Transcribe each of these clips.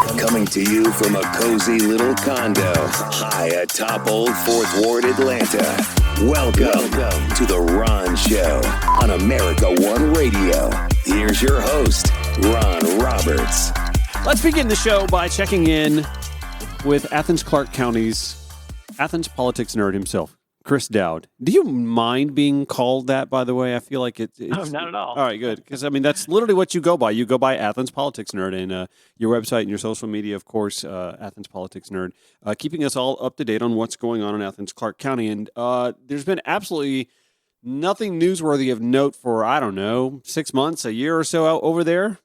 Coming to you from a cozy little condo high atop Old Fourth Ward, Atlanta. Welcome to The Ron Show on America One Radio. Here's your host, Ron Roberts. Let's begin the show by checking in with Athens Clarke County's Athens politics nerd himself, Chris Dowd. Do you mind being called that, by the way? I feel like it's... No, not at all. All right, good. Because, I mean, that's literally what you go by. You go by Athens Politics Nerd, and your website and your social media, of course, Athens Politics Nerd, keeping us all up to date on what's going on in Athens Clarke County. And there's been absolutely nothing newsworthy of note for, I don't know, 6 months, a year or so over there.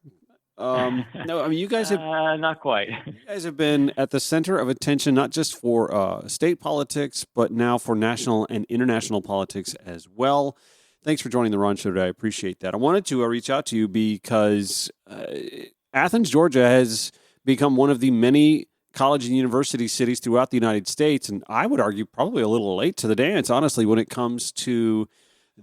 No, I mean, you guys have not quite. You guys have been at the center of attention, not just for state politics, but now for national and international politics as well. Thanks for joining the Ron Show today. I appreciate that. I wanted to reach out to you because Athens, Georgia, has become one of the many college and university cities throughout the United States, and I would argue probably a little late to the dance, honestly, when it comes to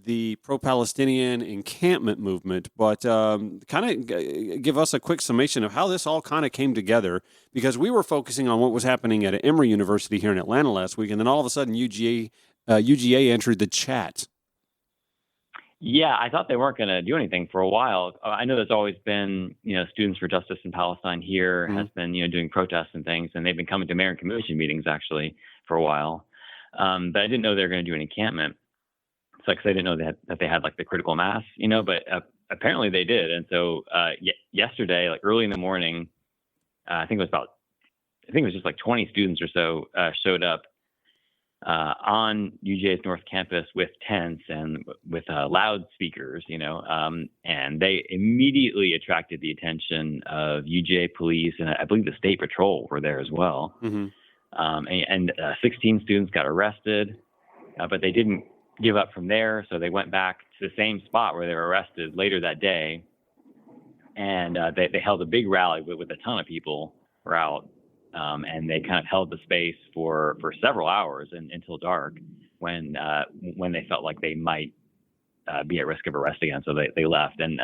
the pro-Palestinian encampment movement, but kind of give us a quick summation of how this all kind of came together, because we were focusing on what was happening at Emory University here in Atlanta last week, and then all of a sudden UGA entered the chat. Yeah, I thought they weren't going to do anything for a while. I know there's always been, Students for Justice in Palestine here has been, doing protests and things, and they've been coming to mayor and commission meetings actually for a while. But I didn't know they were going to do an encampment. Because I didn't know that they had like the critical mass, but apparently they did. And so yesterday, like early in the morning, I think it was just like 20 students or so showed up on UGA's North Campus with tents and with loudspeakers, and they immediately attracted the attention of UGA police, and I believe the State Patrol were there as well. Mm-hmm. And 16 students got arrested, but they didn't give up from there. So they went back to the same spot where they were arrested later that day. And they held a big rally with a ton of people were out. And they kind of held the space for several hours until dark when they felt like they might be at risk of arrest again. So they left. And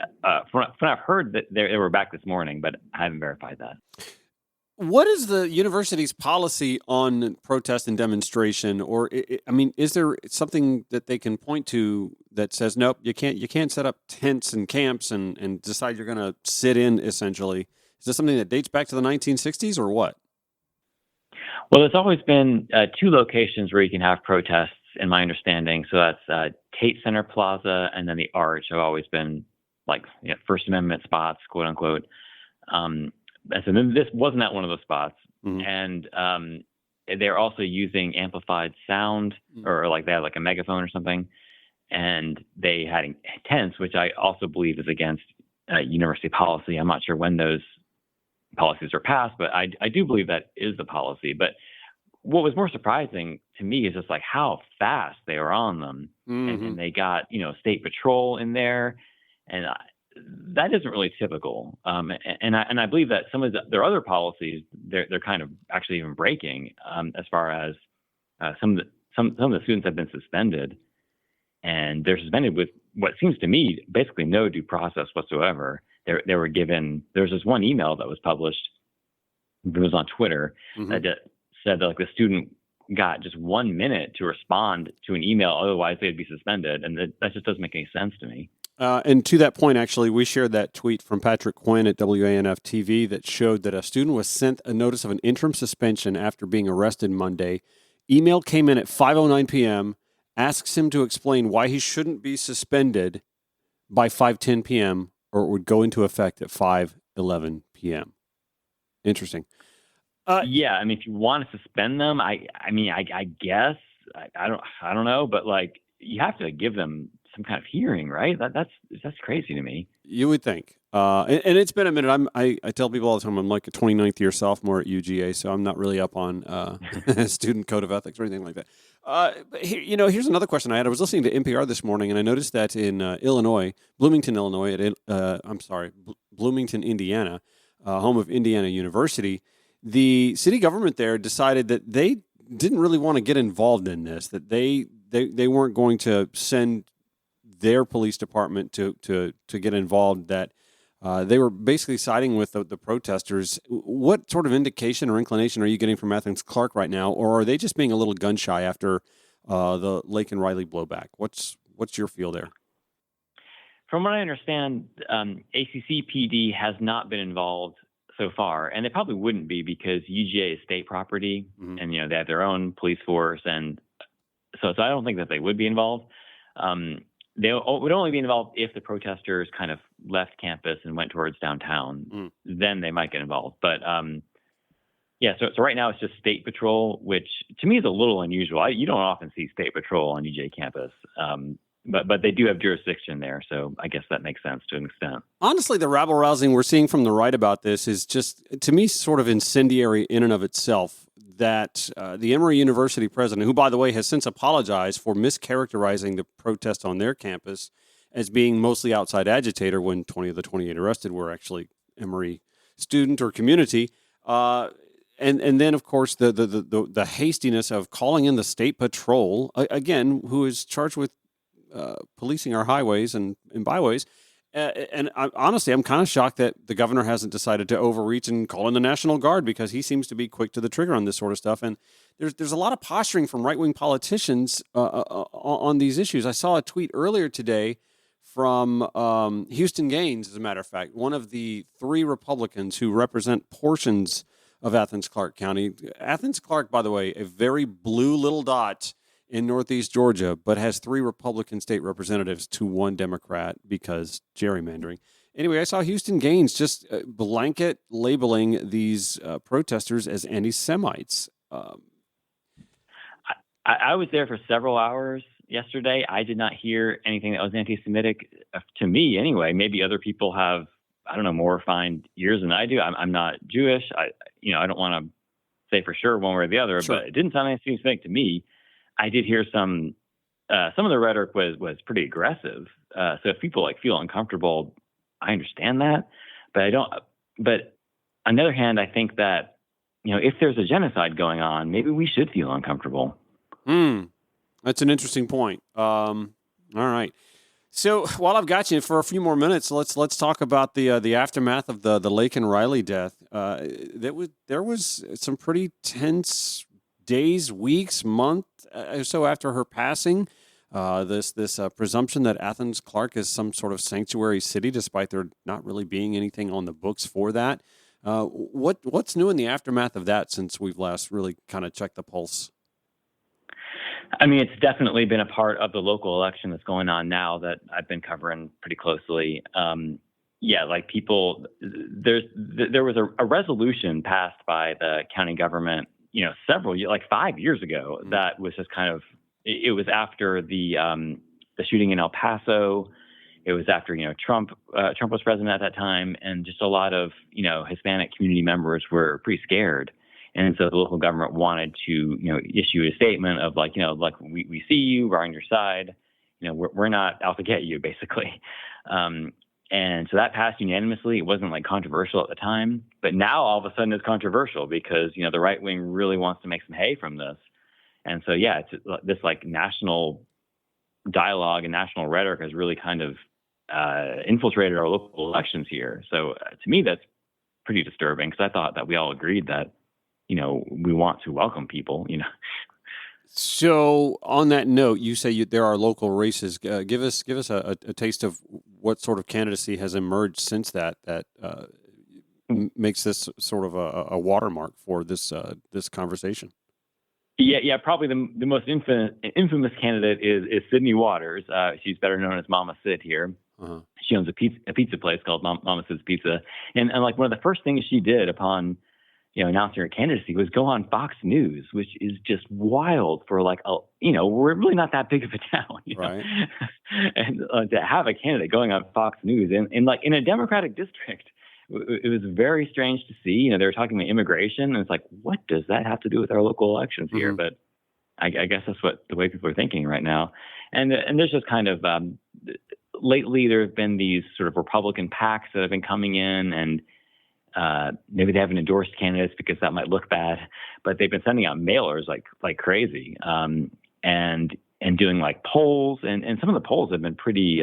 from what I've heard, that they were back this morning, but I haven't verified that. What is the university's policy on protest and demonstration? Or, is there something that they can point to that says, nope, you can't set up tents and camps and decide you're going to sit in, essentially? Is this something that dates back to the 1960s or what? Well, there's always been two locations where you can have protests, in my understanding. So that's Tate Center Plaza and then the Arch have always been like First Amendment spots, quote unquote. So this wasn't at one of those spots. Mm-hmm. And they're also using amplified sound, or like they had like a megaphone or something. And they had tents, which I also believe is against university policy. I'm not sure when those policies are passed, but I do believe that is the policy. But what was more surprising to me is just like how fast they were on them. Mm-hmm. And they got, State Patrol in there. And that isn't really typical, and I believe that some of their other policies they're kind of actually even breaking, as far as some of the students have been suspended, and they're suspended with what seems to me basically no due process whatsoever. They were given. There's this one email that was published. It was on Twitter that said that like the student got just 1 minute to respond to an email, otherwise they'd be suspended, and that just doesn't make any sense to me. And to that point, actually, we shared that tweet from Patrick Quinn at WANF TV that showed that a student was sent a notice of an interim suspension after being arrested Monday. Email came in at 5:09 p.m., asks him to explain why he shouldn't be suspended by 5:10 p.m. or it would go into effect at 5:11 p.m. Interesting. Yeah, I mean, if you want to suspend them, I guess I don't know, but like you have to give them some kind of hearing, right? That's crazy to me. You would think. And it's been a minute. I tell people all the time I'm like a 29th year sophomore at UGA, so I'm not really up on student code of ethics or anything like that. But here's another question I had. I was listening to NPR this morning, and I noticed that in Bloomington, Indiana, home of Indiana University, the city government there decided that they didn't really want to get involved in this, that they weren't going to send their police department to get involved, that They were basically siding with the protesters. What sort of indication or inclination are you getting from Athens Clark right now, or are they just being a little gun shy after the Lake and Riley blowback? What's your feel there? From what I understand, ACC PD has not been involved so far, and they probably wouldn't be because UGA is state property, and they have their own police force, and so I don't think that they would be involved. They would only be involved if the protesters kind of left campus and went towards downtown. Then they might get involved. But so right now it's just State Patrol, which to me is a little unusual. You don't often see State Patrol on UGA campus. But they do have jurisdiction there, so I guess that makes sense to an extent. Honestly, the rabble-rousing we're seeing from the right about this is just, to me, sort of incendiary in and of itself, that the Emory University president, who, by the way, has since apologized for mischaracterizing the protest on their campus as being mostly outside agitator when 20 of the 28 arrested were actually Emory student or community. And then, of course, the hastiness of calling in the State Patrol, again, who is charged with policing our highways and byways. Honestly, I'm kind of shocked that the governor hasn't decided to overreach and call in the National Guard, because he seems to be quick to the trigger on this sort of stuff. And there's a lot of posturing from right-wing politicians on these issues. I saw a tweet earlier today from Houston Gaines, as a matter of fact, one of the 3 Republicans who represent portions of Athens Clarke County. Athens Clarke, by the way, a very blue little dot in Northeast Georgia, but has 3 Republican state representatives to 1 Democrat because gerrymandering. Anyway, I saw Houston Gaines just blanket labeling these protesters as anti-Semites. I was there for several hours yesterday. I did not hear anything that was anti-Semitic, to me anyway. Maybe other people have, I don't know, more refined ears than I do. I'm not Jewish. I don't want to say for sure one way or the other, Sure. But it didn't sound anti-Semitic to me. I did hear some of the rhetoric was pretty aggressive. So if people feel uncomfortable, I understand that, but I don't. But on the other hand, I think that if there's a genocide going on, maybe we should feel uncomfortable. That's an interesting point. All right. So while I've got you for a few more minutes, let's talk about the aftermath of the Lake and Riley death. There was some pretty tense days, weeks, month or so after her passing. This presumption that Athens Clarke is some sort of sanctuary city, despite there not really being anything on the books for that. What's new in the aftermath of that since we've last really kind of checked the pulse? I mean, it's definitely been a part of the local election that's going on now that I've been covering pretty closely. There was a resolution passed by the county government, several years, 5 years ago, that was just kind of, it was after the shooting in El Paso. It was after, Trump was president at that time, and just a lot of, Hispanic community members were pretty scared. And so the local government wanted to, issue a statement of we see you, we're on your side, we're not out to get you, basically. And so that passed unanimously. It wasn't controversial at the time, but now all of a sudden it's controversial because, the right wing really wants to make some hay from this. And so, it's this national dialogue and national rhetoric has really kind of infiltrated our local elections here. So to me, that's pretty disturbing because I thought that we all agreed that, we want to welcome people, So on that note, you say there are local races. Give us a taste of what sort of candidacy has emerged since that makes this sort of a watermark for this conversation. Yeah. Probably the most infamous candidate is Sydney Waters. She's better known as Mama Sid here. Uh-huh. She owns a pizza place called Mama Sid's Pizza, and one of the first things she did upon announcing her candidacy was go on Fox News, which is just wild for we're really not that big of a town, right? And to have a candidate going on Fox News in a Democratic district, it was very strange to see. They were talking about immigration, and it's what does that have to do with our local elections here? But I guess that's the way people are thinking right now. And there's just kind of lately there have been these sort of Republican PACs that have been coming in, and maybe they haven't endorsed candidates because that might look bad, but they've been sending out mailers like crazy, and doing polls, and some of the polls have been pretty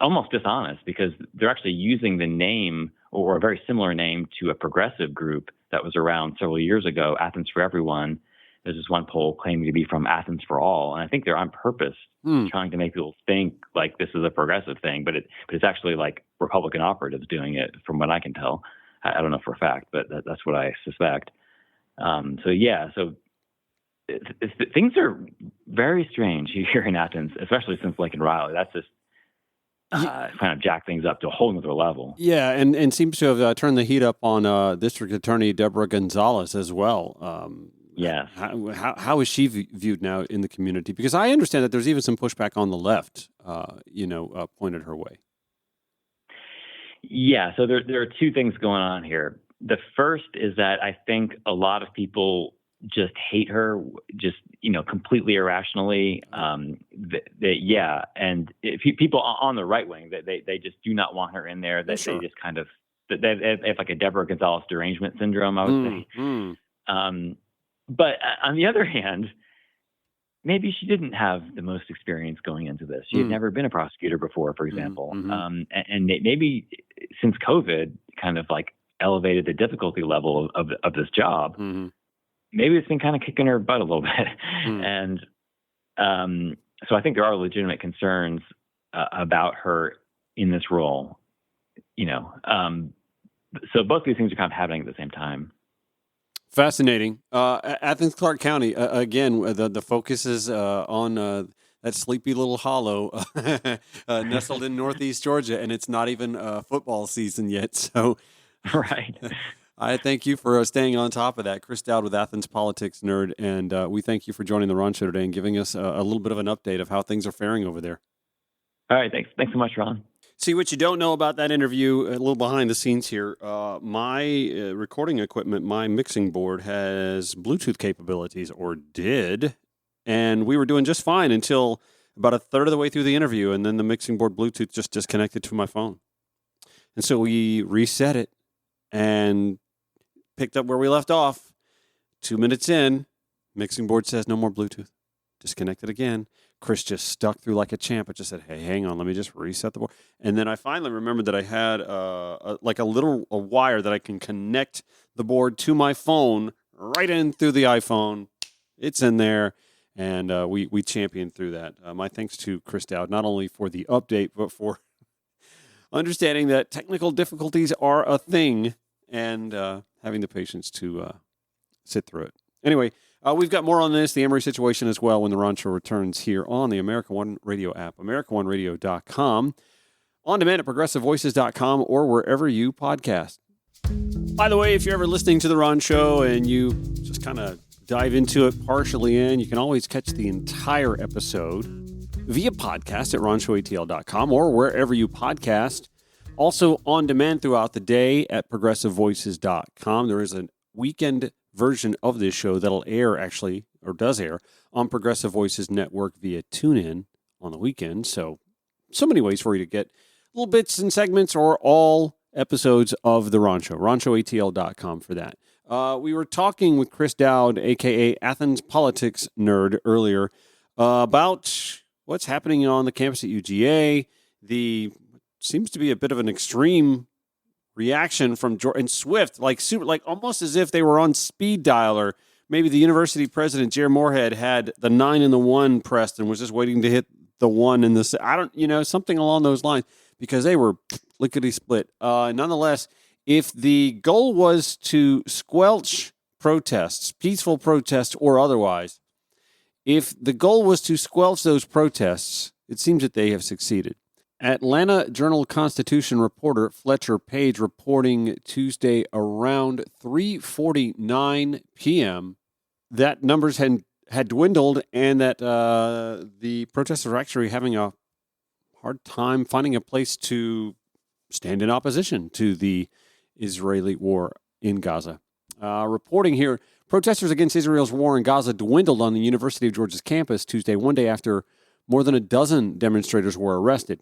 almost dishonest because they're actually using the name or a very similar name to a progressive group that was around several years ago, Athens for Everyone. There's this one poll claiming to be from Athens for All, and I think they're on purpose trying to make people think like this is a progressive thing, but it's actually like Republican operatives doing it, from what I can tell. I don't know for a fact, but that's what I suspect. So things are very strange here in Athens, especially since Lincoln Riley. That's just kind of jacked things up to a whole other level. Yeah, and seems to have turned the heat up on District Attorney Deborah Gonzalez as well. Yes. How is she viewed now in the community? Because I understand that there's even some pushback on the left, pointed her way. Yeah, so there are two things going on here. The first is that I think a lot of people just hate her, just completely irrationally. And if people on the right wing, they just do not want her in there. That They just kind of they have like a Deborah Gonzalez derangement syndrome, I would say. But on the other hand, maybe she didn't have the most experience going into this. She had never been a prosecutor before, for example. And maybe since COVID kind of like elevated the difficulty level of this job, maybe it's been kind of kicking her butt a little bit. And so I think there are legitimate concerns about her in this role, So both these things are kind of happening at the same time. Fascinating. Athens, Clarke County, again, the focus is on that sleepy little hollow nestled in northeast Georgia, and it's not even football season yet. So, right. I thank you for staying on top of that. Chris Dowd with Athens Politics Nerd, and we thank you for joining the Ron Show today and giving us a little bit of an update of how things are faring over there. All right. Thanks so much, Ron. See, what you don't know about that interview, a little behind the scenes here, my recording equipment, my mixing board has Bluetooth capabilities, or did, and we were doing just fine until about a third of the way through the interview, and then the mixing board Bluetooth just disconnected to my phone. And so we reset it and picked up where we left off. 2 minutes in, mixing board says no more Bluetooth. Disconnected again. Chris just stuck through like a champ. I just said, hey, hang on, let me just reset the board. And then I finally remembered that I had a wire that I can connect the board to my phone right in through the iPhone. It's in there, and we championed through that. My thanks to Chris Dowd, not only for the update, but for understanding that technical difficulties are a thing and having the patience to sit through it. Anyway, we've got more on this, the Emory situation as well, when the Ron Show returns here on the America One Radio app, AmericaOneRadio.com, on demand at ProgressiveVoices.com, or wherever you podcast. By the way, if you're ever listening to the Ron Show and you just kind of dive into it partially in, you can always catch the entire episode via podcast at RonShowATL.com or wherever you podcast. Also on demand throughout the day at ProgressiveVoices.com. There is a weekend version of this show that'll air does air on Progressive Voices Network via TuneIn on the weekend. So many ways for you to get little bits and segments or all episodes of The Ron Show. RonShowATL.com for that. We were talking with Chris Dowd, a.k.a. Athens Politics Nerd, earlier about what's happening on the campus at UGA. Seems to be a bit of an extreme reaction from Jordan Swift, like almost as if they were on speed dial, or maybe the university president, Jer Moorhead, had the 9 and the 1 pressed and was just waiting to hit the 1 and the, something along those lines, because they were lickety split. Nonetheless, if the goal was to squelch protests, peaceful protests or otherwise, if the goal was to squelch those protests, it seems that they have succeeded. Atlanta Journal-Constitution reporter Fletcher Page reporting Tuesday around 3:49 p.m. that numbers had dwindled and that the protesters are actually having a hard time finding a place to stand in opposition to the Israeli war in Gaza. Reporting here, protesters against Israel's war in Gaza dwindled on the University of Georgia's campus Tuesday, one day after more than a dozen demonstrators were arrested.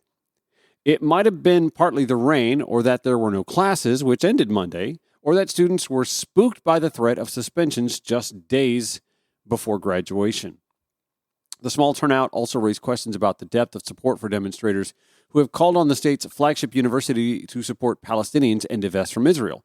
It might have been partly the rain, or that there were no classes, which ended Monday, or that students were spooked by the threat of suspensions just days before graduation. The small turnout also raised questions about the depth of support for demonstrators who have called on the state's flagship university to support Palestinians and divest from Israel.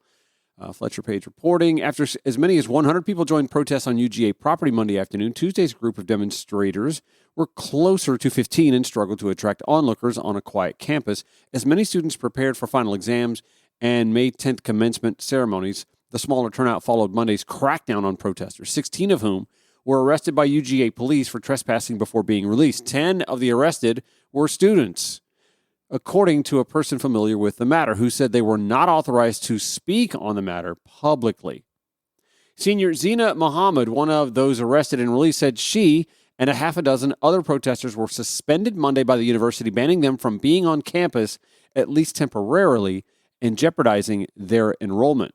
Fletcher Page reporting, after as many as 100 people joined protests on UGA property Monday afternoon, Tuesday's group of demonstrators were closer to 15 and struggled to attract onlookers on a quiet campus as many students prepared for final exams and May 10th commencement ceremonies. The smaller turnout followed Monday's crackdown on protesters, 16 of whom were arrested by UGA police for trespassing before being released. 10 of the arrested were students, according to a person familiar with the matter, who said they were not authorized to speak on the matter publicly. Senior Zina Muhammad, one of those arrested and released, said she and a half a dozen other protesters were suspended Monday by the university, banning them from being on campus, at least temporarily, and jeopardizing their enrollment.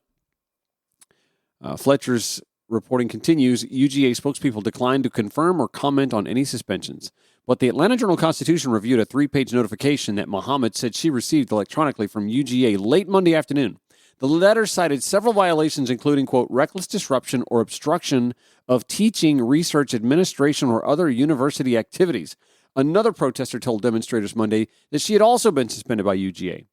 Fletcher's reporting continues. UGA spokespeople declined to confirm or comment on any suspensions. But the Atlanta Journal-Constitution reviewed a 3-page notification that Muhammad said she received electronically from UGA late Monday afternoon. The letter cited several violations, including, quote, reckless disruption or obstruction of teaching, research, administration, or other university activities. Another protester told demonstrators Monday that she had also been suspended by UGA.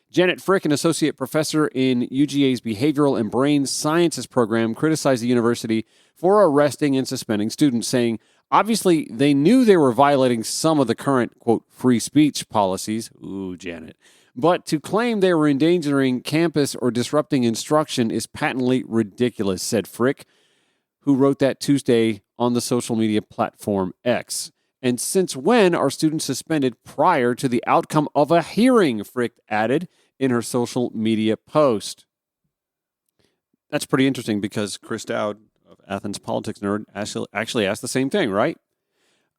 Janet Frick, an associate professor in UGA's Behavioral and Brain Sciences program, criticized the university for arresting and suspending students, saying, obviously, they knew they were violating some of the current, quote, free speech policies. Ooh, Janet. But to claim they were endangering campus or disrupting instruction is patently ridiculous, said Frick, who wrote that Tuesday on the social media platform X. And since when are students suspended prior to the outcome of a hearing, Frick added in her social media post. That's pretty interesting because Chris Dowd of Athens Politics Nerd actually asked the same thing, right?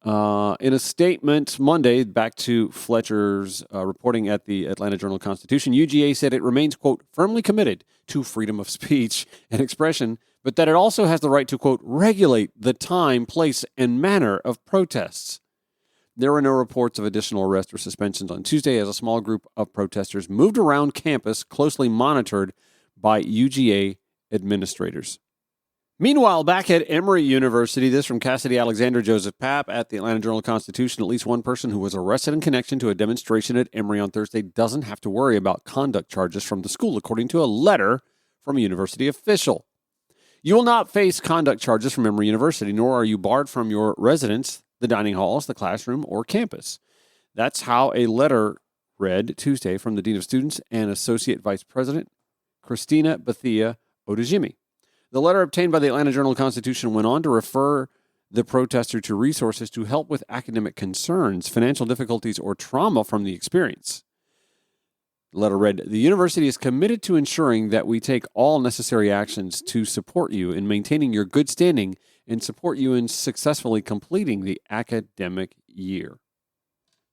In a statement Monday, back to Fletcher's reporting at the Atlanta Journal-Constitution, UGA said it remains, quote, firmly committed to freedom of speech and expression, but that it also has the right to, quote, regulate the time, place, and manner of protests. There were no reports of additional arrests or suspensions on Tuesday as a small group of protesters moved around campus, closely monitored by UGA administrators. Meanwhile, back at Emory University, this from Cassidy Alexander Joseph Papp at the Atlanta Journal-Constitution, at least one person who was arrested in connection to a demonstration at Emory on Thursday doesn't have to worry about conduct charges from the school, according to a letter from a university official. You will not face conduct charges from Emory University, nor are you barred from your residence, the dining halls, the classroom, or campus. That's how a letter read Tuesday from the Dean of Students and Associate Vice President, Christina Bethia Odejimi. The letter obtained by the Atlanta Journal-Constitution went on to refer the protester to resources to help with academic concerns, financial difficulties, or trauma from the experience. The letter read, the university is committed to ensuring that we take all necessary actions to support you in maintaining your good standing and support you in successfully completing the academic year.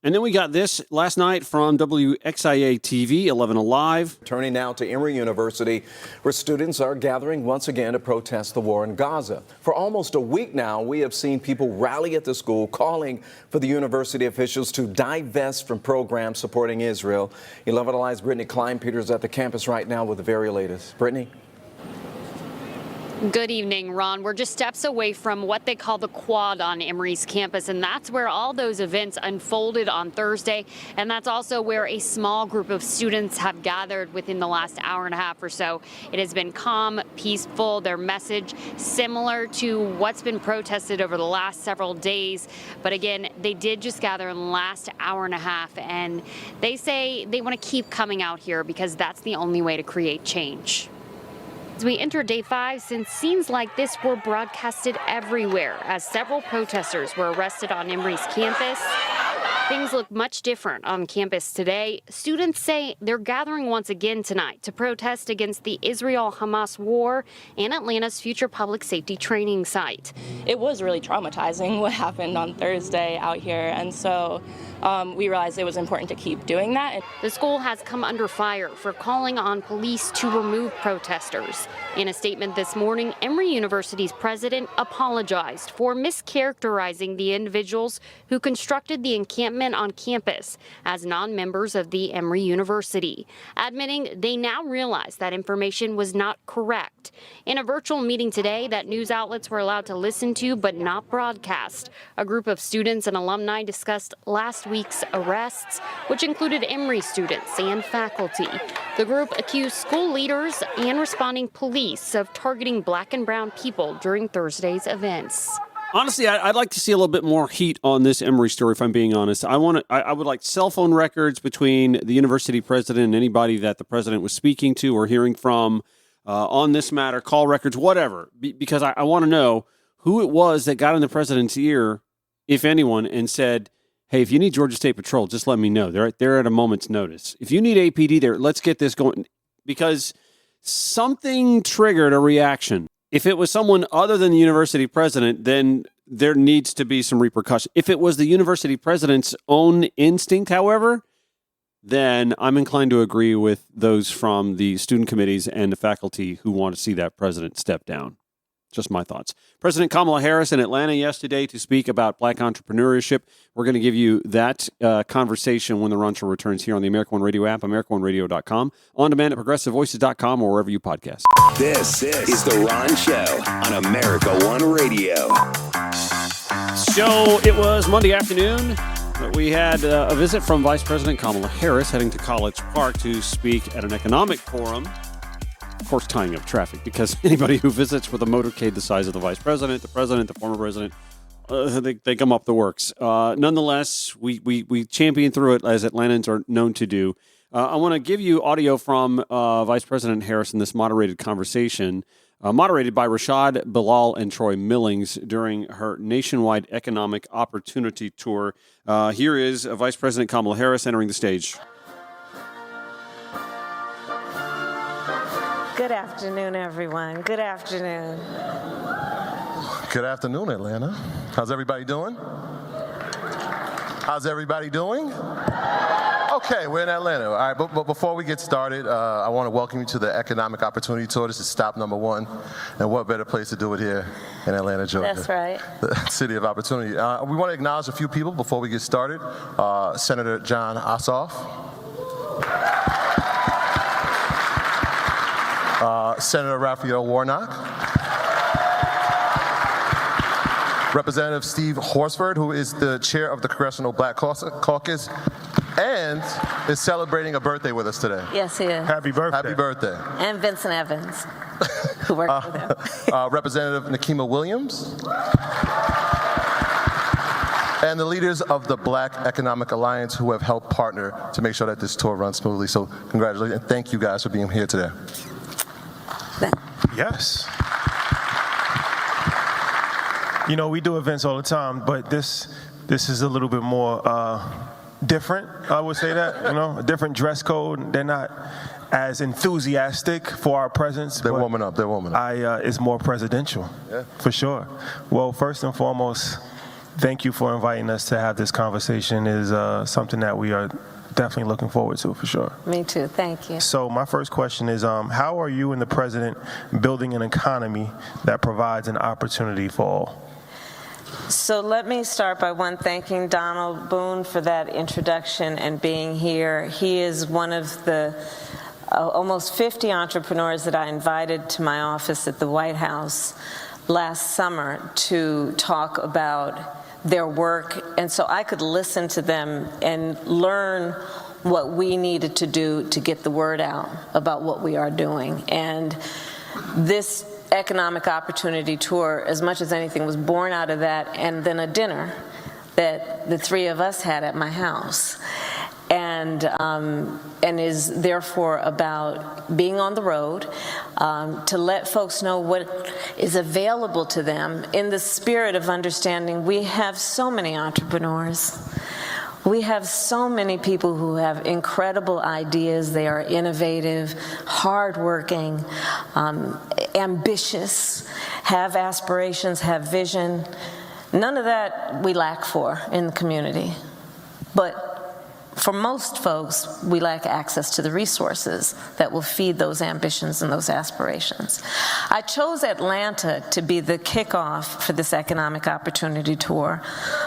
And then we got this last night from WXIA TV, 11 Alive. Turning now to Emory University, where students are gathering once again to protest the war in Gaza. For almost a week now, we have seen people rally at the school calling for the university officials to divest from programs supporting Israel. 11 Alive's Brittany Klein-Peters at the campus right now with the very latest. Brittany? Good evening, Ron. We're just steps away from what they call the quad on Emory's campus, and that's where all those events unfolded on Thursday. And that's also where a small group of students have gathered within the last hour and a half or so. It has been calm, peaceful, their message similar to what's been protested over the last several days. But again, they did just gather in the last hour and a half, and they say they want to keep coming out here because that's the only way to create change. As we enter day 5, since scenes like this were broadcasted everywhere as several protesters were arrested on Emory's campus, things look much different on campus today. Students say they're gathering once again tonight to protest against the Israel-Hamas war and Atlanta's future public safety training site. It was really traumatizing what happened on Thursday out here, and so we realized it was important to keep doing that. The school has come under fire for calling on police to remove protesters. In a statement this morning, Emory University's president apologized for mischaracterizing the individuals who constructed the encampment treatment on campus as non-members of the Emory University, admitting they now realize that information was not correct. In a virtual meeting today that news outlets were allowed to listen to but not broadcast, a group of students and alumni discussed last week's arrests, which included Emory students and faculty. The group accused school leaders and responding police of targeting black and brown people during Thursday's events. Honestly, I'd like to see a little bit more heat on this Emory story, if I'm being honest. I would like cell phone records between the university president and anybody that the president was speaking to or hearing from on this matter, call records, whatever, because I want to know who it was that got in the president's ear, if anyone, and said, hey, if you need Georgia State Patrol, just let me know. They're at a moment's notice. If you need APD there, let's get this going. Because something triggered a reaction. If it was someone other than the university president, then there needs to be some repercussion. If it was the university president's own instinct, however, then I'm inclined to agree with those from the student committees and the faculty who want to see that president step down. Just my thoughts. President Kamala Harris in Atlanta yesterday to speak about black entrepreneurship. We're going to give you that conversation when the Run Show returns here on the America One Radio app, AmericaOneRadio.com, on demand at ProgressiveVoices.com, or wherever you podcast. This is The Ron Show on America One Radio. So it was Monday afternoon. We had a visit from Vice President Kamala Harris heading to College Park to speak at an economic forum. Of course, tying up traffic, because anybody who visits with a motorcade the size of the vice president, the former president, they come up the works. Nonetheless, we champion through it, as Atlantans are known to do. I want to give you audio from Vice President Harris in this moderated conversation, moderated by Rashad Bilal and Troy Millings during her nationwide economic opportunity tour. Here is Vice President Kamala Harris entering the stage. Good afternoon, everyone. Good afternoon. Good afternoon, Atlanta. How's everybody doing? How's everybody doing? Okay, we're in Atlanta. All right, but before we get started, I want to welcome you to the Economic Opportunity Tour. This is stop number 1, and what better place to do it here in Atlanta, Georgia? That's right. The city of opportunity. We want to acknowledge a few people before we get started. Senator John Ossoff. Senator Raphael Warnock, Representative Steve Horsford, who is the chair of the Congressional Black Caucus and is celebrating a birthday with us today. Yes, he is. Happy birthday. Happy birthday. And Vincent Evans, who worked with him. Representative Nikema Williams, and the leaders of the Black Economic Alliance who have helped partner to make sure that this tour runs smoothly. So congratulations, and thank you guys for being here today. Yes. You know, we do events all the time, but this is a little bit more different, I would say that, you know, a different dress code. They're not as enthusiastic for our presence. They're warming up. It's more presidential, yeah, for sure. Well, first and foremost, thank you for inviting us to have this conversation. It is something that we are definitely looking forward to, for sure. Me too. Thank you. So my first question is, how are you and the president building an economy that provides an opportunity for all? So let me start by thanking Donald Boone for that introduction and being here. He is one of the almost 50 entrepreneurs that I invited to my office at the White House last summer to talk about their work, and so I could listen to them and learn what we needed to do to get the word out about what we are doing. And this economic opportunity tour, as much as anything, was born out of that, and then a dinner that the three of us had at my house. And is therefore about being on the road to let folks know what is available to them in the spirit of understanding we have so many entrepreneurs. We have so many people who have incredible ideas. They are innovative, hardworking, ambitious, have aspirations, have vision. None of that we lack for in the community. But for most folks, we lack access to the resources that will feed those ambitions and those aspirations. I chose Atlanta to be the kickoff for this economic opportunity tour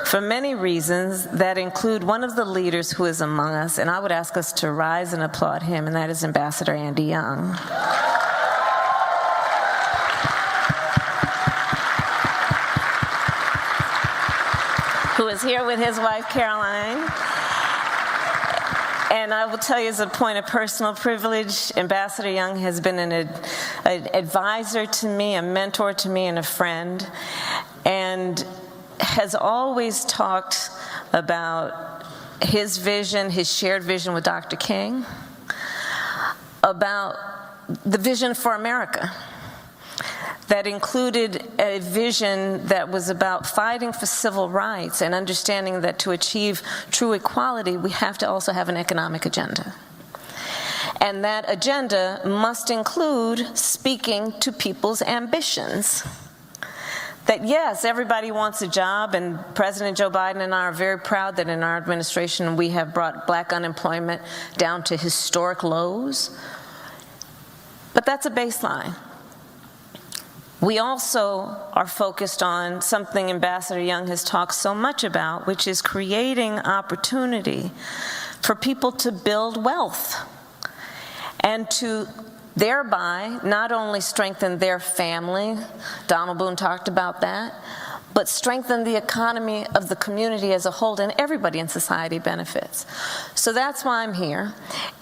for many reasons that include one of the leaders who is among us, and I would ask us to rise and applaud him, and that is Ambassador Andy Young. Who is here with his wife, Caroline. And I will tell you, as a point of personal privilege, Ambassador Young has been an advisor to me, a mentor to me, and a friend, and has always talked about his vision, his shared vision with Dr. King, about the vision for America. That included a vision that was about fighting for civil rights and understanding that to achieve true equality, we have to also have an economic agenda. And that agenda must include speaking to people's ambitions. That yes, everybody wants a job, and President Joe Biden and I are very proud that in our administration we have brought black unemployment down to historic lows. But that's a baseline. We also are focused on something Ambassador Young has talked so much about, which is creating opportunity for people to build wealth and to thereby not only strengthen their family, Donald Boone talked about that, but strengthen the economy of the community as a whole, and everybody in society benefits. So that's why I'm here,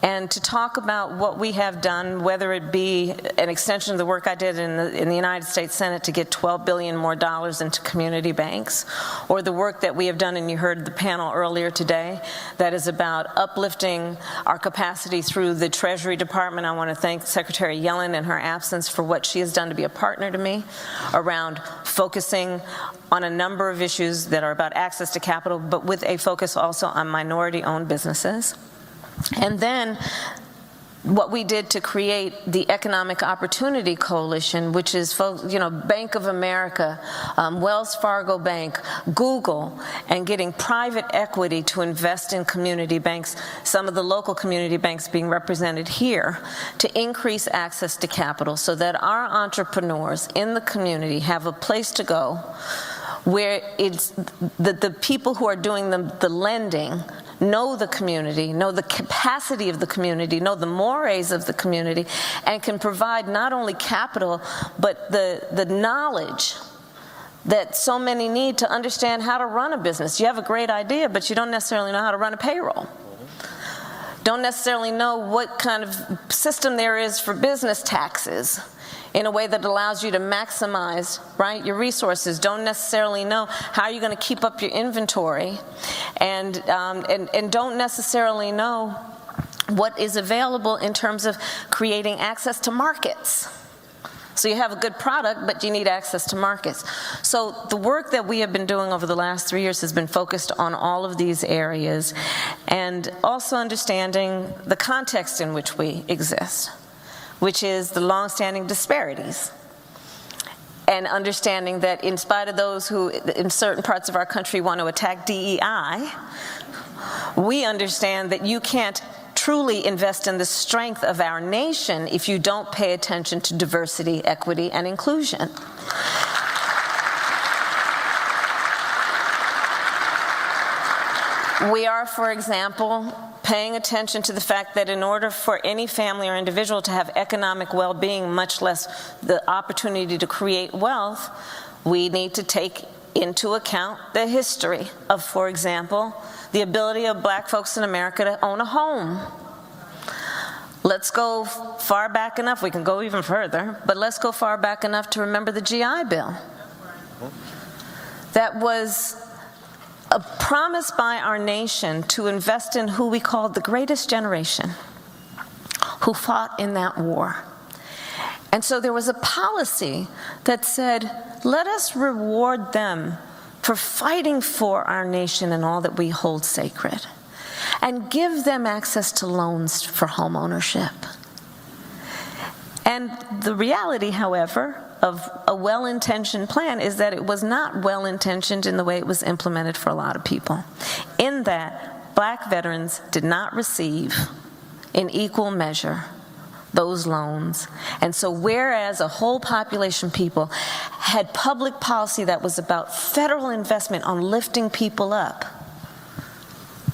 and to talk about what we have done, whether it be an extension of the work I did in the United States Senate to get $12 billion more into community banks, or the work that we have done, and you heard the panel earlier today, that is about uplifting our capacity through the Treasury Department. I want to thank Secretary Yellen in her absence for what she has done to be a partner to me around focusing on a number of issues that are about access to capital, but with a focus also on minority-owned businesses. And then what we did to create the Economic Opportunity Coalition, which is, Bank of America, Wells Fargo Bank, Google, and getting private equity to invest in community banks, some of the local community banks being represented here, to increase access to capital so that our entrepreneurs in the community have a place to go where it's the people who are doing the lending know the community, know the capacity of the community, know the mores of the community, and can provide not only capital, but the knowledge that so many need to understand how to run a business. You have a great idea, but you don't necessarily know how to run a payroll. Don't necessarily know what kind of system there is for business taxes in a way that allows you to maximize, right, your resources. Don't necessarily know how you're going to keep up your inventory, and don't necessarily know what is available in terms of creating access to markets. So you have a good product, but you need access to markets. So the work that we have been doing over the last 3 years has been focused on all of these areas, and also understanding the context in which we exist, which is the longstanding disparities, and understanding that in spite of those who in certain parts of our country want to attack DEI, we understand that you can't truly invest in the strength of our nation if you don't pay attention to diversity, equity, and inclusion. We are, for example, paying attention to the fact that in order for any family or individual to have economic well-being, much less the opportunity to create wealth, we need to take into account the history of, for example, the ability of black folks in America to own a home. Let's go far back enough, we can go even further, but let's go far back enough to remember the GI Bill. That was a promise by our nation to invest in who we called the greatest generation, who fought in that war. And so there was a policy that said, let us reward them for fighting for our nation and all that we hold sacred, and give them access to loans for home ownership. And the reality, however, of a well-intentioned plan is that it was not well-intentioned in the way it was implemented for a lot of people. In that, Black veterans did not receive in equal measure those loans. And so whereas a whole population of people had public policy that was about federal investment on lifting people up,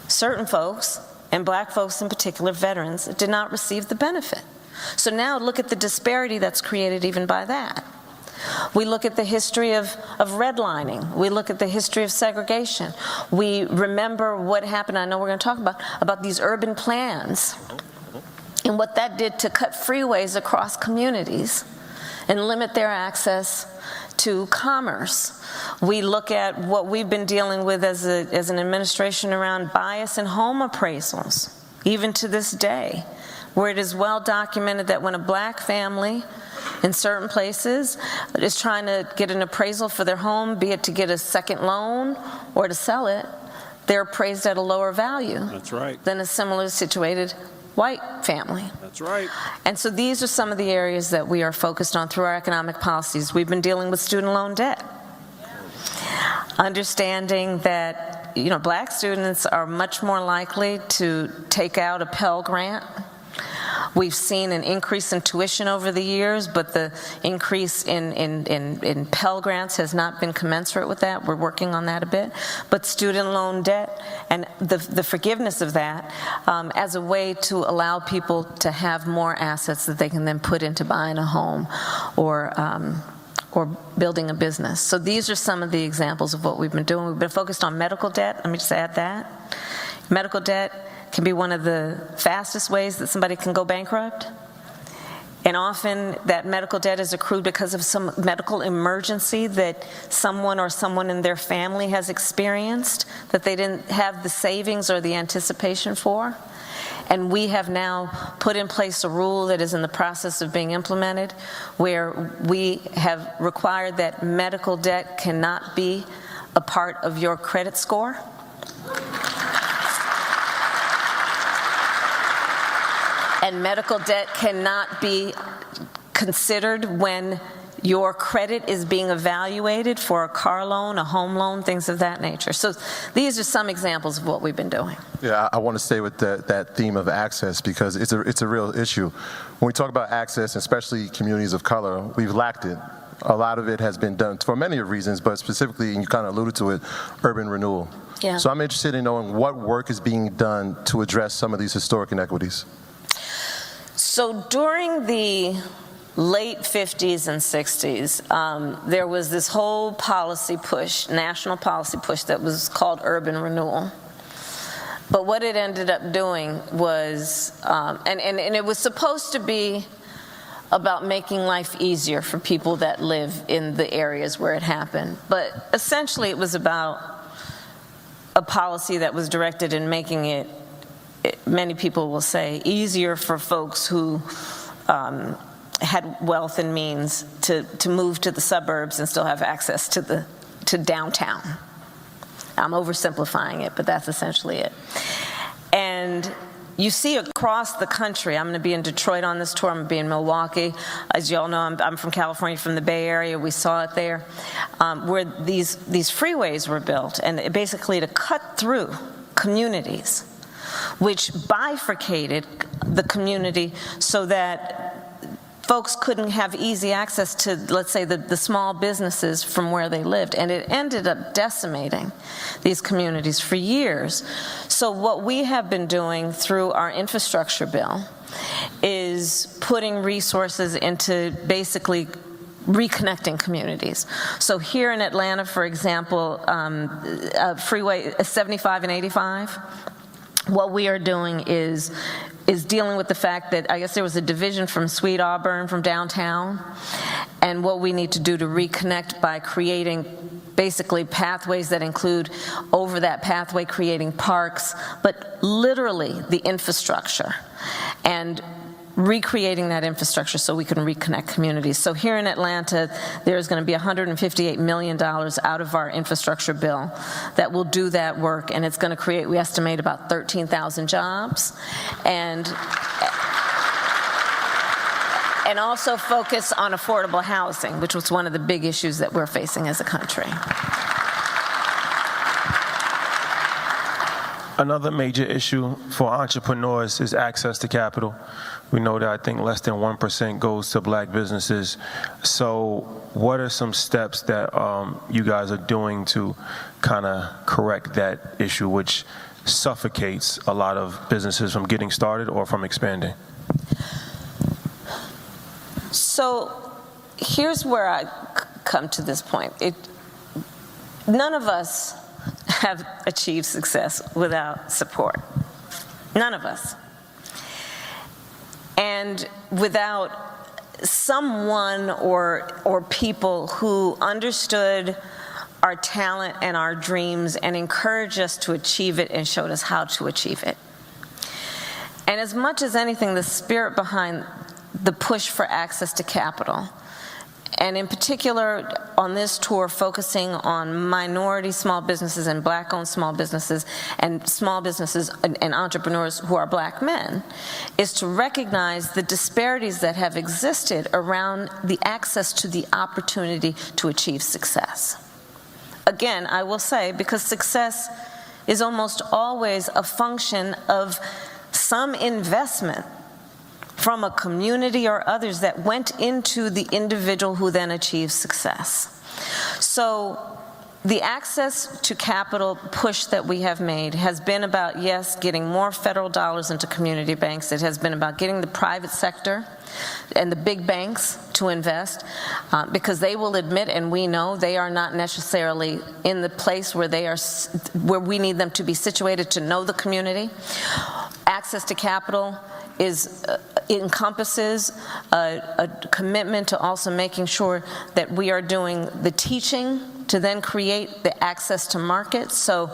certain folks, and Black folks in particular, veterans, did not receive the benefit. So now look at the disparity that's created even by that. We look at the history of redlining. We look at the history of segregation. We remember what happened, I know we're going to talk about these urban plans and what that did to cut freeways across communities and limit their access to commerce. We look at what we've been dealing with as an administration around bias in home appraisals, even to this day, where it is well documented that when a Black family in certain places is trying to get an appraisal for their home, be it to get a second loan or to sell it, they're appraised at a lower value. That's right. Than a similar situated white family. That's right. And so these are some of the areas that we are focused on through our economic policies. We've been dealing with student loan debt. Understanding that, Black students are much more likely to take out a Pell Grant. We've seen an increase in tuition over the years, but the increase in Pell Grants has not been commensurate with that. We're working on that a bit. But student loan debt and the forgiveness of that as a way to allow people to have more assets that they can then put into buying a home or building a business. So these are some of the examples of what we've been doing. We've been focused on medical debt. Let me just add that. Medical debt can be one of the fastest ways that somebody can go bankrupt. And often that medical debt is accrued because of some medical emergency that someone or someone in their family has experienced that they didn't have the savings or the anticipation for. And we have now put in place a rule that is in the process of being implemented where we have required that medical debt cannot be a part of your credit score. And medical debt cannot be considered when your credit is being evaluated for a car loan, a home loan, things of that nature. So these are some examples of what we've been doing. Yeah, I want to stay with that theme of access because it's a real issue. When we talk about access, especially communities of color, we've lacked it. A lot of it has been done for many reasons, but specifically, and you kind of alluded to it, urban renewal. Yeah. So I'm interested in knowing what work is being done to address some of these historic inequities. So during the late 50s and 60s, there was this whole policy push, national policy push that was called urban renewal. But what it ended up doing was, and it was supposed to be about making life easier for people that live in the areas where it happened. But essentially it was about a policy that was directed in making it, many people will say, easier for folks who had wealth and means to move to the suburbs and still have access to downtown. I'm oversimplifying it, but that's essentially it. And you see across the country, I'm going to be in Detroit on this tour, I'm going to be in Milwaukee. As you all know, I'm from California, from the Bay Area. We saw it there, where these freeways were built, and basically to cut through communities, which bifurcated the community so that folks couldn't have easy access to, let's say, the small businesses from where they lived. And it ended up decimating these communities for years. So what we have been doing through our infrastructure bill is putting resources into basically reconnecting communities. So here in Atlanta, for example, Freeway 75 and 85, what we are doing is dealing with the fact that I guess there was a division from Sweet Auburn from downtown, and what we need to do to reconnect by creating basically pathways that include over that pathway creating parks, but literally the infrastructure, and recreating that infrastructure so we can reconnect communities. So here in Atlanta, there's going to be $158 million out of our infrastructure bill that will do that work, and it's going to create, we estimate, about 13,000 jobs, and also focus on affordable housing, which was one of the big issues that we're facing as a country. Another major issue for entrepreneurs is access to capital. We know that I think less than 1% goes to black businesses. So what are some steps that you guys are doing to kind of correct that issue, which suffocates a lot of businesses from getting started or from expanding? So here's where I come to this point. None of us have achieved success without support. None of us. And without someone or people who understood our talent and our dreams and encouraged us to achieve it and showed us how to achieve it. And as much as anything, the spirit behind the push for access to capital, and in particular on this tour focusing on minority small businesses and black-owned small businesses and entrepreneurs who are black men, is to recognize the disparities that have existed around the access to the opportunity to achieve success. Again, I will say, because success is almost always a function of some investment from a community or others that went into the individual who then achieves success. So the access to capital push that we have made has been about, yes, getting more federal dollars into community banks. It has been about getting the private sector and the big banks to invest, because they will admit, and we know, they are not necessarily in the place where we need them to be situated to know the community. Access to capital encompasses a commitment to also making sure that we are doing the teaching to then create the access to markets. So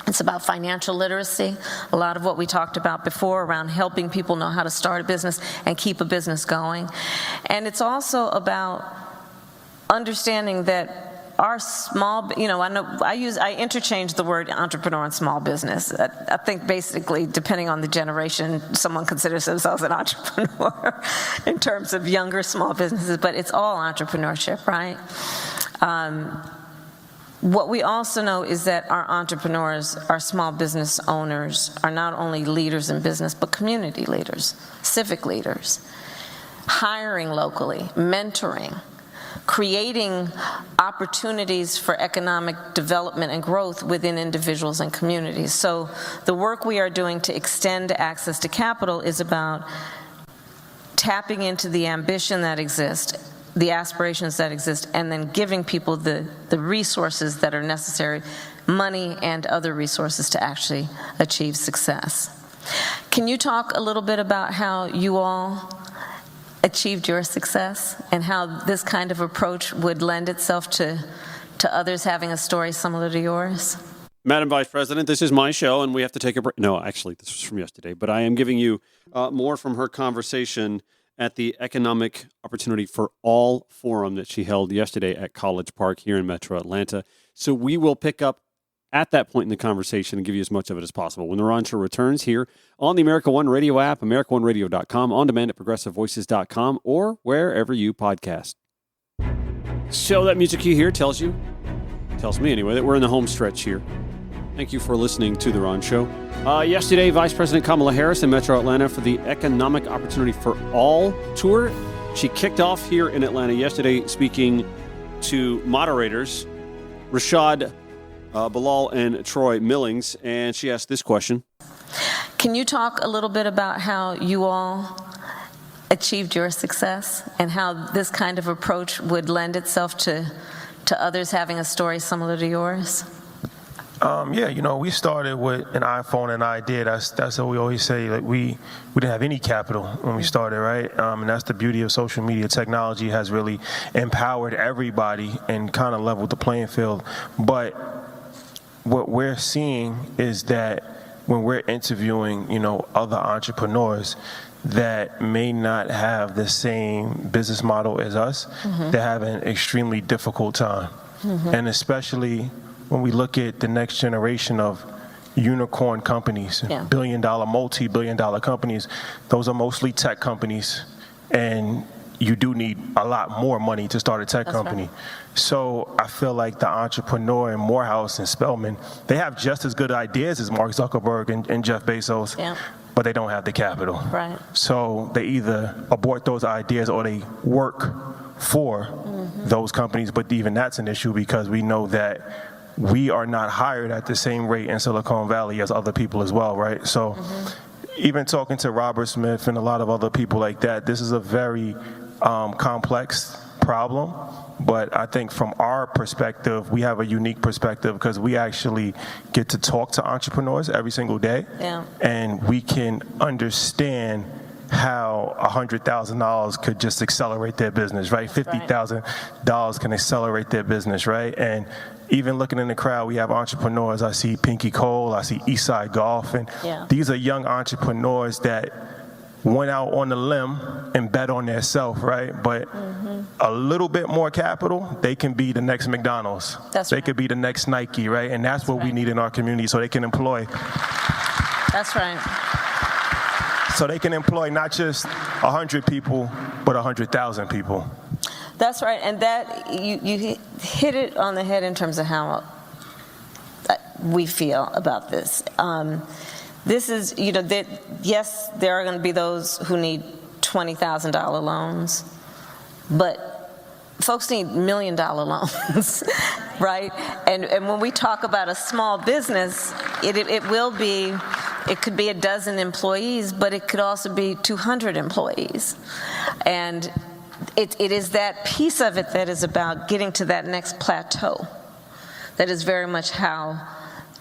it's about financial literacy, a lot of what we talked about before around helping people know how to start a business and keep a business going. And it's also about understanding that our small, I interchange the word entrepreneur and small business. I think basically, depending on the generation, someone considers themselves an entrepreneur in terms of younger small businesses, but it's all entrepreneurship, right? What we also know is that our entrepreneurs, our small business owners, are not only leaders in business, but community leaders, civic leaders, hiring locally, mentoring, creating opportunities for economic development and growth within individuals and communities. So the work we are doing to extend access to capital is about tapping into the ambition that exists, the aspirations that exist, and then giving people the resources that are necessary, money and other resources, to actually achieve success. Can you talk a little bit about how you all achieved your success and how this kind of approach would lend itself to others having a story similar to yours? Madam Vice President, this is my show, and we have to take a break. No, actually, this was from yesterday, but I am giving you more from her conversation at the Economic Opportunity for All Forum that she held yesterday at College Park here in Metro Atlanta. So we will pick up at that point in the conversation and give you as much of it as possible when the Ron Show returns here on the America One Radio app, AmericaOneRadio.com, on demand at ProgressiveVoices.com, or wherever you podcast. So that music you hear tells me anyway, that we're in the home stretch here. Thank you for listening to The Ron Show. Yesterday, Vice President Kamala Harris in Metro Atlanta for the Economic Opportunity for All tour. She kicked off here in Atlanta yesterday speaking to moderators, Rashad Bilal and Troy Millings, and she asked this question. Can you talk a little bit about how you all achieved your success and how this kind of approach would lend itself to others having a story similar to yours? We started with an iPhone and an idea. That's what we always say. Like we didn't have any capital when we started, right? And that's the beauty of social media. Technology has really empowered everybody and kind of leveled the playing field. But what we're seeing is that when we're interviewing, other entrepreneurs that may not have the same business model as us, they're having an extremely difficult time. And especially when we look at the next generation of unicorn companies, billion-dollar, multi-billion-dollar companies, those are mostly tech companies. And, you do need a lot more money to start a tech company. Right. So I feel like the entrepreneur in Morehouse and Spelman, they have just as good ideas as Mark Zuckerberg and Jeff Bezos, but they don't have the capital. Right. So they either abort those ideas or they work for those companies, but even that's an issue because we know that we are not hired at the same rate in Silicon Valley as other people as well, right? So even talking to Robert Smith and a lot of other people like that, this is a very complex problem. But I think from our perspective, we have a unique perspective because we actually get to talk to entrepreneurs every single day. And we can understand how $100,000 could just accelerate their business, right? $50,000 can accelerate their business, right? And even looking in the crowd, we have entrepreneurs. I see Pinky Cole, I see Eastside Golf, and these are young entrepreneurs that went out on the limb and bet on their self, right? But a little bit more capital, they can be the next McDonald's. They could be the next Nike, right? And that's what we need in our community so they can employ. That's right. So they can employ not just 100 people, but 100,000 people. That's right, and that you hit it on the head in terms of how we feel about this. This is, yes, there are going to be those who need $20,000 loans, but folks need $1 million loans, right? And when we talk about a small business, it could be a dozen employees, but it could also be 200 employees. And it is that piece of it that is about getting to that next plateau. That is very much how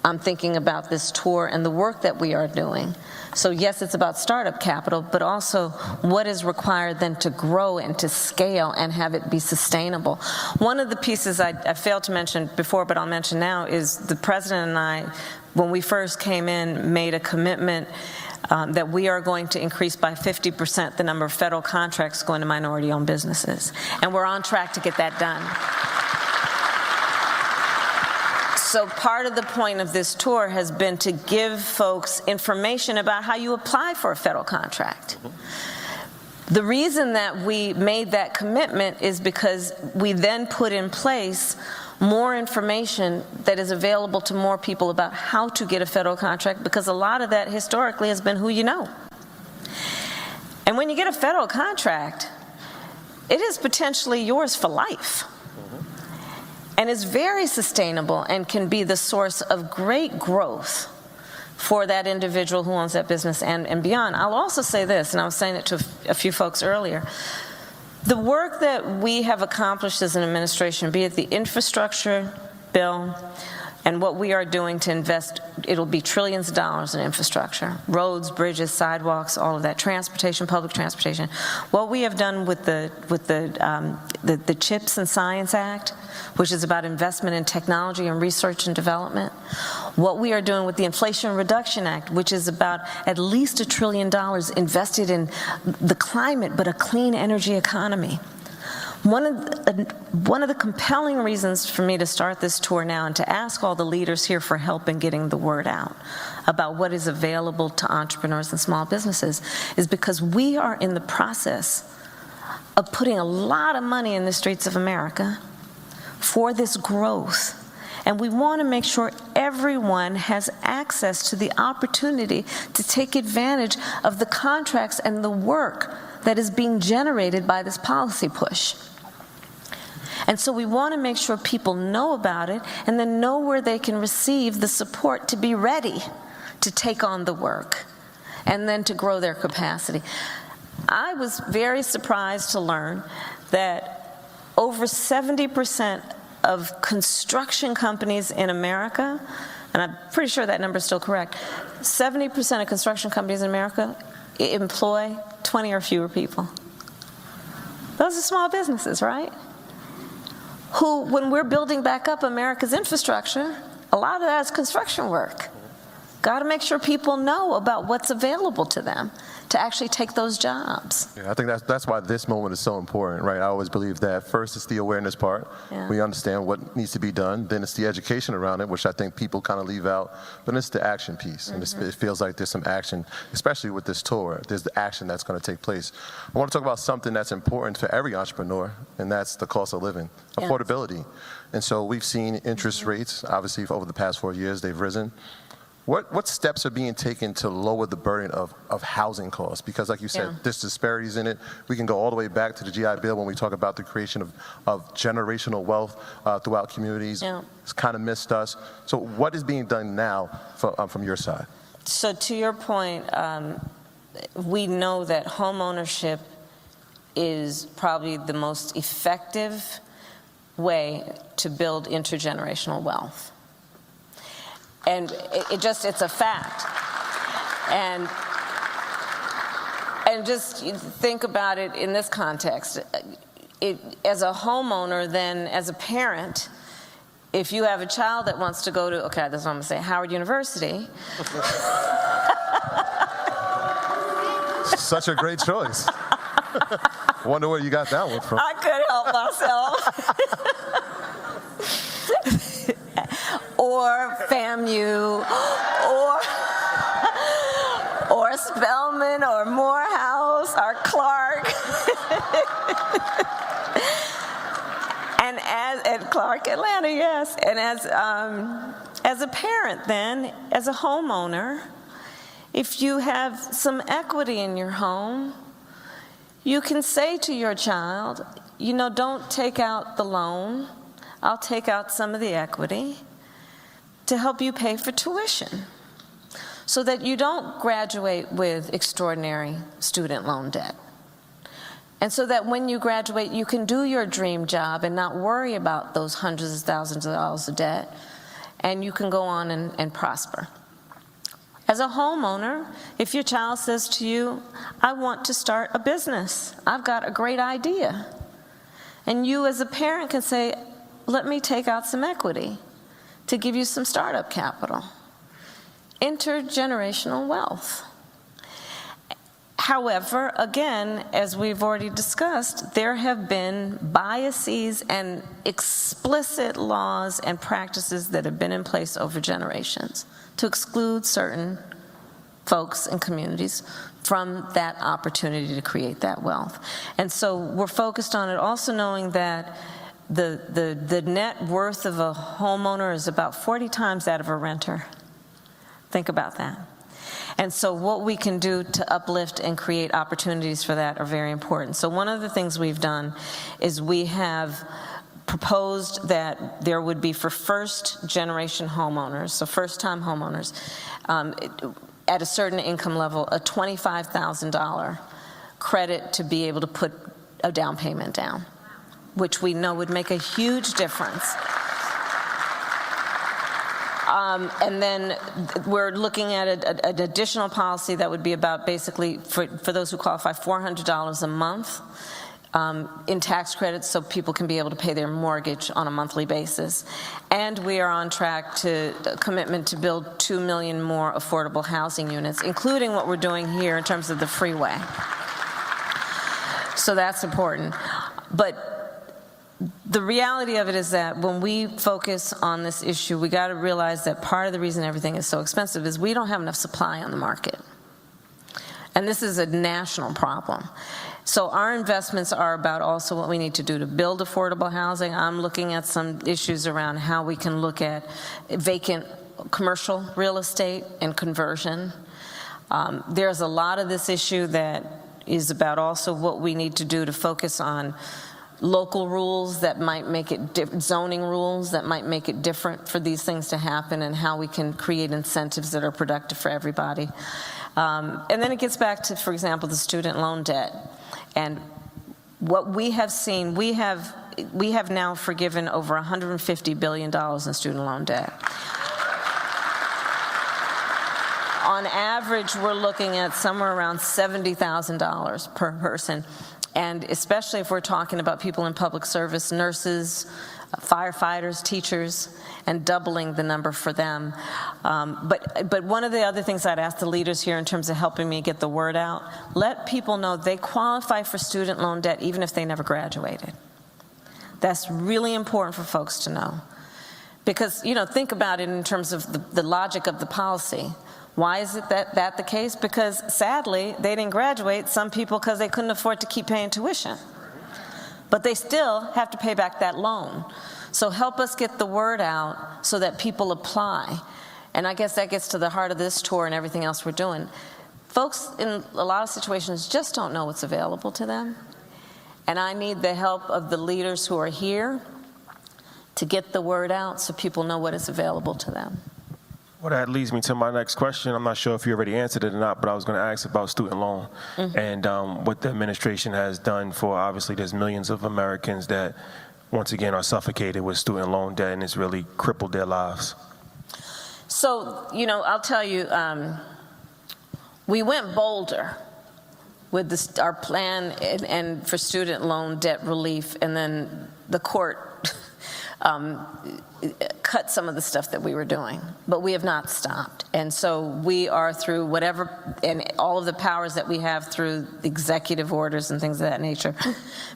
I'm thinking about this tour and the work that we are doing. So yes, it's about startup capital, but also what is required then to grow and to scale and have it be sustainable. One of the pieces I failed to mention before, but I'll mention now, is the president and I, when we first came in, made a commitment that we are going to increase by 50% the number of federal contracts going to minority-owned businesses. And we're on track to get that done. So part of the point of this tour has been to give folks information about how you apply for a federal contract. The reason that we made that commitment is because we then put in place more information that is available to more people about how to get a federal contract, because a lot of that historically has been who you know. And when you get a federal contract, it is potentially yours for life. And is very sustainable and can be the source of great growth for that individual who owns that business and beyond. I'll also say this, and I was saying it to a few folks earlier. The work that we have accomplished as an administration, be it the infrastructure bill and what we are doing to invest, it'll be trillions of dollars in infrastructure, roads, bridges, sidewalks, all of that, transportation, public transportation. What we have done with the CHIPS and Science Act, which is about investment in technology and research and development. What we are doing with the Inflation Reduction Act, which is about at least $1 trillion invested in the climate, but a clean energy economy. One of the compelling reasons for me to start this tour now and to ask all the leaders here for help in getting the word out about what is available to entrepreneurs and small businesses is because we are in the process of putting a lot of money in the streets of America for this growth. And we want to make sure everyone has access to the opportunity to take advantage of the contracts and the work that is being generated by this policy push. And so we want to make sure people know about it and then know where they can receive the support to be ready to take on the work and then to grow their capacity. I was very surprised to learn that over 70% of construction companies in America, and I'm pretty sure that number is still correct, 70% of construction companies in America employ 20 or fewer people. Those are small businesses, right? Who, when we're building back up America's infrastructure, a lot of that is construction work. Got to make sure people know about what's available to them to actually take those jobs. Yeah, I think that's why this moment is so important, right? I always believe that first it's the awareness part. Yeah. We understand what needs to be done. Then it's the education around it, which I think people kind of leave out. But it's the action piece. And it feels like there's some action, especially with this tour. There's the action that's going to take place. I want to talk about something that's important for every entrepreneur, and that's the cost of living, affordability. And so we've seen interest rates, obviously, over the past 4 years, they've risen. What steps are being taken to lower the burden of housing costs? Because like you said, there's disparities in it. We can go all the way back to the GI Bill when we talk about the creation of generational wealth throughout communities. Yeah. It's kind of missed us. So what is being done now from your side? So to your point, we know that home ownership is probably the most effective way to build intergenerational wealth. And it's a fact. And just think about it in this context. As a homeowner, then as a parent, if you have a child that wants to go to, okay, that's what I'm going to say, Howard University. Such a great choice. Wonder where you got that one from. I couldn't help myself. Or FAMU, or Spelman, or Morehouse, or Clark. and Clark, Atlanta, yes. And as a parent then, as a homeowner, if you have some equity in your home, you can say to your child, you know, don't take out the loan. I'll take out some of the equity to help you pay for tuition so that you don't graduate with extraordinary student loan debt. And so that when you graduate, you can do your dream job and not worry about those hundreds of thousands of dollars of debt, and you can go on and prosper. As a homeowner, if your child says to you, I want to start a business, I've got a great idea, and you as a parent can say, let me take out some equity to give you some startup capital. Intergenerational wealth. However, again, as we've already discussed, there have been biases and explicit laws and practices that have been in place over generations to exclude certain folks and communities from that opportunity to create that wealth. And so we're focused on it, also knowing that the net worth of a homeowner is about 40 times that of a renter. Think about that. And so what we can do to uplift and create opportunities for that are very important. So one of the things we've done is we have proposed that there would be for first-generation homeowners, so first-time homeowners, at a certain income level, a $25,000 credit to be able to put a down payment down, which we know would make a huge difference. And then we're looking at an additional policy that would be about basically, for those who qualify, $400 a month in tax credits so people can be able to pay their mortgage on a monthly basis. And we are on track to a commitment to build 2 million more affordable housing units, including what we're doing here in terms of the freeway. So that's important. But the reality of it is that when we focus on this issue, we got to realize that part of the reason everything is so expensive is we don't have enough supply on the market. And this is a national problem. So our investments are about also what we need to do to build affordable housing. I'm looking at some issues around how we can look at vacant commercial real estate and conversion. There's a lot of this issue that is about also what we need to do to focus on local rules that might make it, zoning rules that might make it different for these things to happen, and how we can create incentives that are productive for everybody. And then it gets back to, for example, the student loan debt. And what we have seen, we have now forgiven over $150 billion in student loan debt. On average, we're looking at somewhere around $70,000 per person. And especially if we're talking about people in public service, nurses, firefighters, teachers, and doubling the number for them. But one of the other things I'd ask the leaders here in terms of helping me get the word out, let people know they qualify for student loan debt even if they never graduated. That's really important for folks to know. Because, think about it in terms of the logic of the policy. Why is it that the case? Because sadly, they didn't graduate, some people because they couldn't afford to keep paying tuition. But they still have to pay back that loan. So help us get the word out so that people apply. And I guess that gets to the heart of this tour and everything else we're doing. Folks in a lot of situations just don't know what's available to them. And I need the help of the leaders who are here to get the word out so people know what is available to them. Well, that leads me to my next question. I'm not sure if you already answered it or not, but I was going to ask about student loan and what the administration has done for, obviously, there's millions of Americans that, once again, are suffocated with student loan debt, and it's really crippled their lives. So, I'll tell you, we went bolder with our plan and for student loan debt relief, and then the court cut some of the stuff that we were doing, but we have not stopped. And so we are through whatever, and all of the powers that we have through executive orders and things of that nature,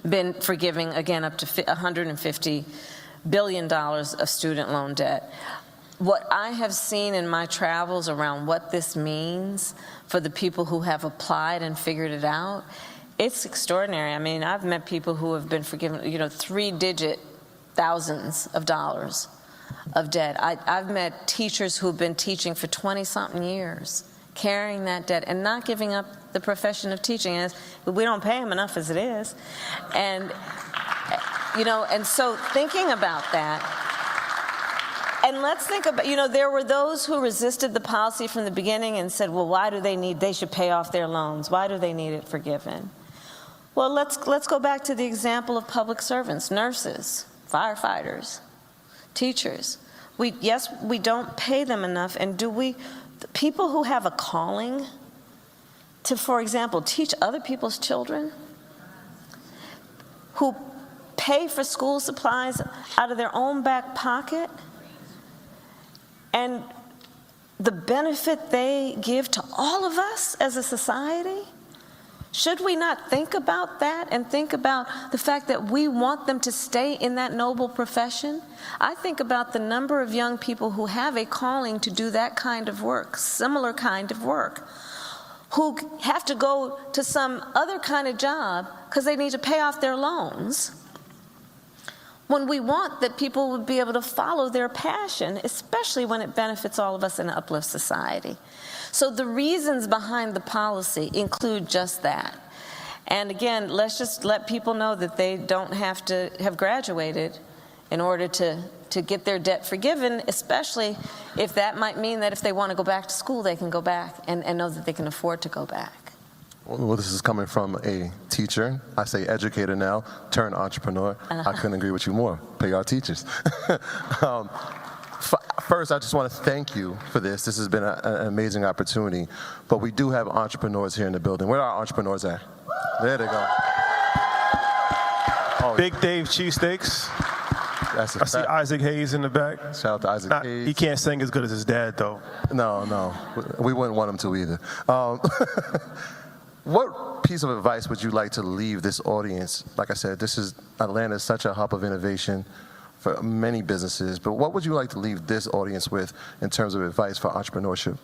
been forgiving, again, up to $150 billion of student loan debt. What I have seen in my travels around what this means for the people who have applied and figured it out, it's extraordinary. I mean, I've met people who have been forgiven, three-digit thousands of dollars of debt. I've met teachers who've been teaching for 20-something years, carrying that debt and not giving up the profession of teaching. And we don't pay them enough as it is. And, and so thinking about that, and let's think about, there were those who resisted the policy from the beginning and said, well, why do they should pay off their loans? Why do they need it forgiven? Well, let's go back to the example of public servants, nurses, firefighters, teachers. We don't pay them enough, and people who have a calling to, for example, teach other people's children, who pay for school supplies out of their own back pocket, and the benefit they give to all of us as a society. Should we not think about that and think about the fact that we want them to stay in that noble profession? I think about the number of young people who have a calling to do that kind of work, similar kind of work, who have to go to some other kind of job because they need to pay off their loans, when we want that people would be able to follow their passion, especially when it benefits all of us and uplifts society. So the reasons behind the policy include just that. And again, let's just let people know that they don't have to have graduated in order to get their debt forgiven, especially if that might mean that if they want to go back to school, they can go back and know that they can afford to go back. Well, this is coming from a teacher, I say educator now, turned entrepreneur. I couldn't agree with you more. Pay our teachers. First, I just want to thank you for this. This has been an amazing opportunity. But we do have entrepreneurs here in the building. Where are our entrepreneurs at? There they go. Oh, Big Dave Cheesesteaks. That's a I see Isaac Hayes in the back. Shout out to Isaac Hayes. He can't sing as good as his dad, though. No. We wouldn't want him to either. What piece of advice would you like to leave this audience? Like I said, Atlanta is such a hub of innovation for many businesses, but what would you like to leave this audience with in terms of advice for entrepreneurship?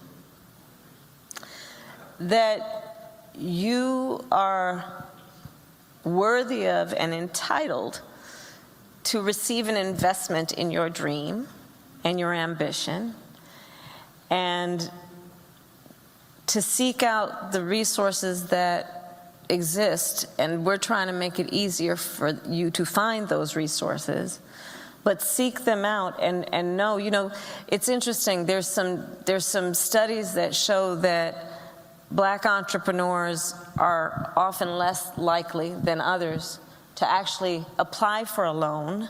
That you are worthy of and entitled to receive an investment in your dream and your ambition, and to seek out the resources that exist, and we're trying to make it easier for you to find those resources, but seek them out and know, it's interesting, there's some studies that show that Black entrepreneurs are often less likely than others to actually apply for a loan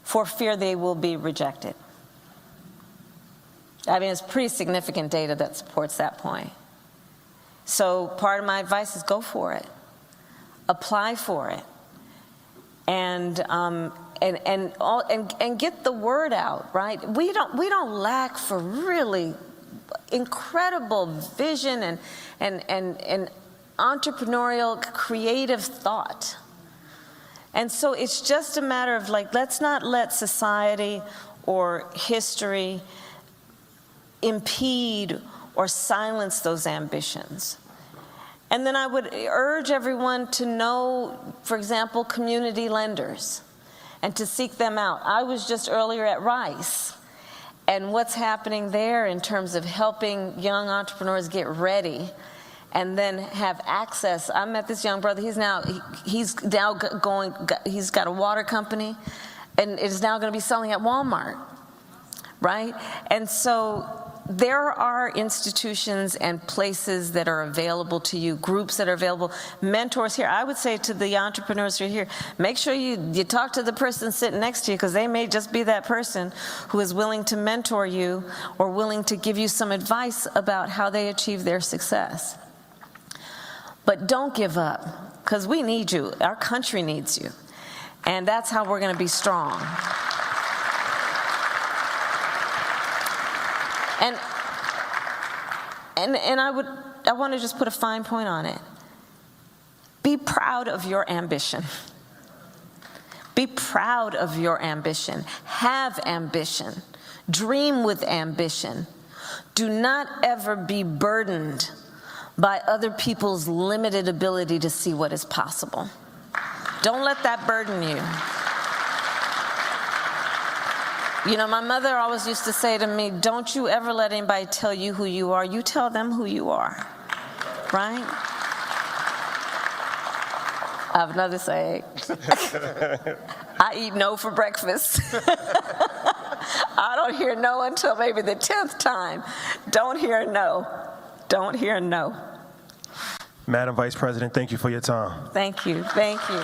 for fear they will be rejected. I mean, it's pretty significant data that supports that point. So part of my advice is go for it. Apply for it. And and get the word out, right? We don't lack for really incredible vision and entrepreneurial creative thought. And so it's just a matter of, like, let's not let society or history impede or silence those ambitions. And then I would urge everyone to know, for example, community lenders, and to seek them out. I was just earlier at Rice, and what's happening there in terms of helping young entrepreneurs get ready and then have access. I met this young brother. He's got a water company, and is now going to be selling at Walmart, right? And so there are institutions and places that are available to you, groups that are available, mentors here. I would say to the entrepreneurs who are here, make sure you talk to the person sitting next to you, because they may just be that person who is willing to mentor you or willing to give you some advice about how they achieve their success. But don't give up, because we need you. Our country needs you. And that's how we're going to be strong. And I want to just put a fine point on it. Be proud of your ambition. Be proud of your ambition. Have ambition. Dream with ambition. Do not ever be burdened by other people's limited ability to see what is possible. Don't let that burden you. You know, my mother always used to say to me, don't you ever let anybody tell you who you are. You tell them who you are, right? I have another saying. I eat no for breakfast. I don't hear no until maybe the 10th time. Don't hear no. Don't hear no. Madam Vice President, thank you for your time. Thank you. Thank you.